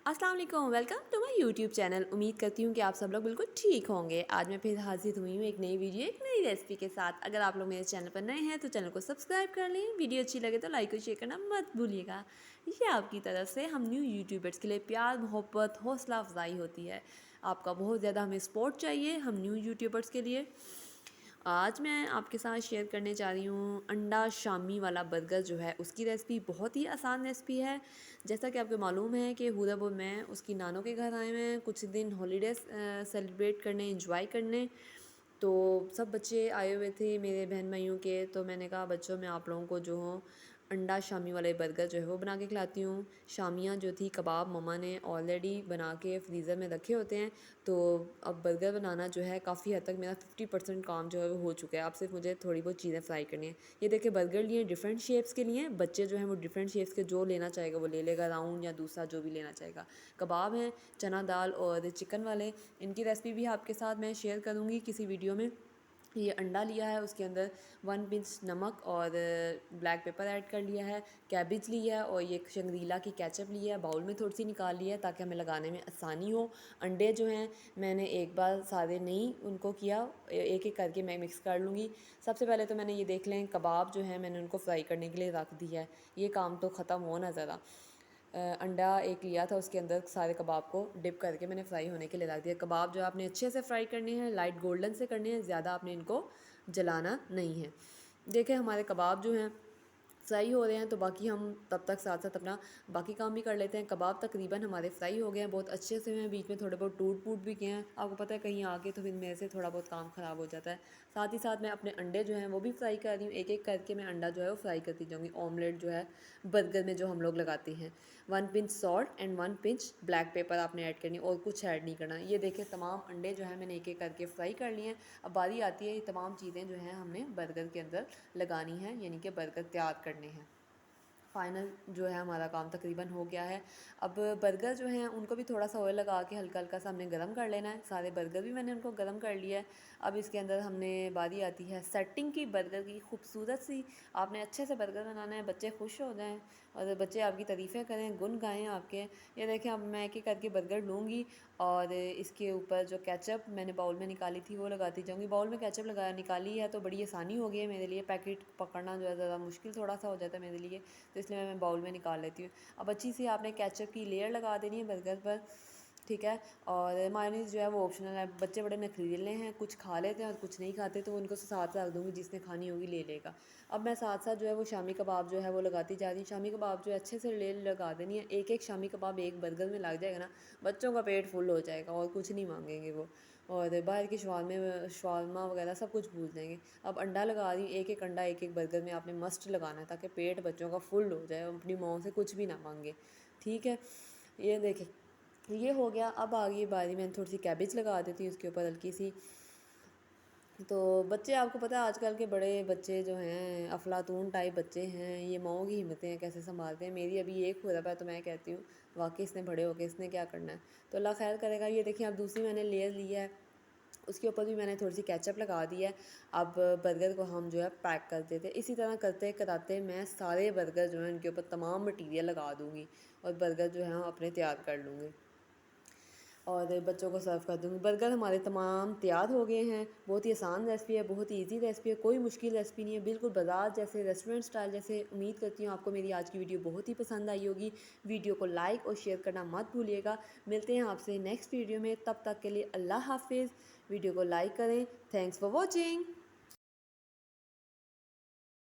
अस्सलाम वालेकुम, welcome to my YouTube channel. उम्मीद करती हूँ कि आप सब लोग बिल्कुल ठीक होंगे। आज मैं फिर हाजिर हुई हूँ एक नई वीडियो, एक नई रेसिपी के साथ। अगर आप लोग मेरे चैनल पर नए हैं तो चैनल को सब्सक्राइब कर लें। वीडियो अच्छी लगे तो लाइक और शेयर करना मत भूलिएगा। ये आपकी तरफ से हम न्यू यूट्यूबर्स के लिए प्यार, मोहब्बत, हौसला अफजाई होती है। आपका बहुत ज़्यादा हमें सपोर्ट चाहिए हम न्यू यूट्यूबर्स के लिए। आज मैं आपके साथ शेयर करने जा रही हूँ अंडा शामी वाला बर्गर जो है उसकी रेसिपी। बहुत ही आसान रेसिपी है। जैसा कि आपको मालूम है कि हुदापुर में उसकी नानों के घर आए हुए हैं कुछ दिन हॉलीडेज सेलिब्रेट करने, इंजॉय करने। तो सब बच्चे आए हुए थे मेरे बहन भाइयों के। तो मैंने कहा बच्चों मैं आप लोगों को जो हो अंडा शामी वाले बर्गर जो है वो बना के खिलाती हूँ। शामियाँ जो थी कबाब मम्मा ने ऑलरेडी बना के फ्रीज़र में रखे होते हैं। तो अब बर्गर बनाना जो है काफ़ी हद तक मेरा 50% काम जो है वो हो चुका है। अब सिर्फ मुझे थोड़ी बहुत चीज़ें फ्राई करनी है। ये देखिए बर्गर लिए डिफरेंट शेप्स के लिए। बच्चे जो हैं वो डिफरेंट शेप्स के जो लेना चाहेगा वो ले लेगा, राउंड या दूसरा जो भी लेना चाहेगा। कबाब हैं चना दाल और चिकन वाले। इनकी रेसिपी भी आपके साथ मैं शेयर करूँगी किसी वीडियो में। ये अंडा लिया है, उसके अंदर 1 पिंच नमक और ब्लैक पेपर ऐड कर लिया है। कैबिज लिया है और ये शंग्रीला की केचप ली है। बाउल में थोड़ी सी निकाल लिया है ताकि हमें लगाने में आसानी हो। अंडे जो हैं मैंने एक बार सारे नहीं उनको किया, एक एक करके मैं मिक्स कर लूँगी। सबसे पहले तो मैंने ये देख लें कबाब जो है मैंने उनको फ्राई करने के लिए रख दिया है। ये काम तो ख़त्म हो ना ज़रा। अंडा एक लिया था, उसके अंदर सारे कबाब को डिप करके मैंने फ्राई होने के लिए रख दिया। कबाब जो आपने अच्छे से फ्राई करने हैं, लाइट गोल्डन से करने हैं, ज़्यादा आपने इनको जलाना नहीं है। देखें हमारे कबाब जो हैं फ्राई हो रहे हैं तो बाकी हम तब तक साथ साथ अपना बाकी काम भी कर लेते हैं। कबाब तकरीबन हमारे फ्राई हो गए हैं, बहुत अच्छे से हैं। बीच में थोड़े बहुत टूट फूट भी गए हैं। आपको पता है कहीं आके तो फिर मेरे से थोड़ा बहुत काम ख़राब हो जाता है। साथ ही साथ मैं अपने अंडे जो हैं वो भी फ्राई कर रही हूँ। एक एक करके मैं अंडा जो है वो फ्राई करती जाऊँगी। ऑमलेट जो है बर्गर में जो हम लोग लगाते हैं। 1 pinch salt and 1 pinch black pepper आपने ऐड करनी और कुछ ऐड नहीं करना। ये देखिए तमाम अंडे जो है मैंने एक एक करके फ्राई कर लिए हैं। अब बारी आती है ये तमाम चीज़ें जो हैं हमने बर्गर के अंदर लगानी है, यानी कि बर्गर तैयार करने हैं। फ़ाइनल जो है हमारा काम तकरीबन हो गया है। अब बर्गर जो हैं उनको भी थोड़ा सा ऑयल लगा के हल्का हल्का सा हमने गरम कर लेना है। सारे बर्गर भी मैंने उनको गरम कर लिया है। अब इसके अंदर हमने बारी आती है सेटिंग की बर्गर की। खूबसूरत सी आपने अच्छे से बर्गर बनाना है, बच्चे खुश हो जाएँ और बच्चे आपकी तारीफ़ें करें, गुन गाएँ आपके। ये देखें अब मैं एक एक करके बर्गर लूँगी और इसके ऊपर जो केचप मैंने बाउल में निकाली थी वो लगाती जाऊँगी। बाउल में केचप लगा निकाली है तो बड़ी आसानी हो गई है मेरे लिए। पैकेट पकड़ना जो है ज़्यादा मुश्किल थोड़ा सा हो जाता है मेरे लिए, तो इसलिए मैं बाउल में निकाल लेती हूँ। अब अच्छी सी आपने केचप की लेयर लगा देनी है बर्गर पर, ठीक है। और मायोनीज़ जो है वो ऑप्शनल है। बच्चे बड़े नखरीले हैं, कुछ खा लेते हैं और कुछ नहीं खाते, तो उनको साथ रख दूँगी, जिसने खानी होगी ले लेगा। अब मैं साथ साथ जो है वो शामी कबाब जो है वो लगाती जा रही हूँ। शामी कबाब जो है अच्छे से ले लगा देनी है। एक एक शामी कबाब एक बर्गर में लग जाएगा ना, बच्चों का पेट फुल हो जाएगा और कुछ नहीं मांगेंगे वो। और बाहर के शवारमा वगैरह सब कुछ भूल जाएंगे। अब अंडा लगा रही हूँ, एक एक अंडा एक एक बर्गर में आपने मस्ट लगाना है ताकि पेट बच्चों का फुल हो जाए, अपनी माँ से कुछ भी ना मांगे, ठीक है। ये देखें ये हो गया। अब आ गई बारी, मैंने थोड़ी सी कैबेज लगा देती हूँ उसके ऊपर हल्की सी। तो बच्चे आपको पता है आजकल के बड़े बच्चे जो हैं अफलातून टाइप बच्चे हैं, ये माओ की हिम्मतें हैं कैसे संभालते हैं। मेरी अभी एक हुआ है तो मैं कहती हूँ वाकई इसने बड़े होकर इसने क्या करना है, तो अल्लाह खैर करेगा। ये देखिए अब दूसरी मैंने लेयर ली है, उसके ऊपर भी मैंने थोड़ी सी केचप लगा दी है। अब बर्गर को हम जो है पैक कर देते हैं। इसी तरह करते कराते मैं सारे बर्गर जो हैं उनके ऊपर तमाम मटीरियल लगा दूँगी और बर्गर जो है हम अपने तैयार कर लूँगी और बच्चों को सर्व कर दूँगी। बर्गर हमारे तमाम तैयार हो गए हैं। बहुत ही आसान रेसिपी है, बहुत ही ईजी रेसिपी है, कोई मुश्किल रेसिपी नहीं है, बिल्कुल बाजार जैसे, रेस्टोरेंट स्टाइल जैसे। उम्मीद करती हूँ आपको मेरी आज की वीडियो बहुत ही पसंद आई होगी। वीडियो को लाइक और शेयर करना मत भूलिएगा। मिलते हैं आपसे नेक्स्ट वीडियो में, तब तक के लिए अल्लाह हाफिज़। वीडियो को लाइक करें। Thanks for watching.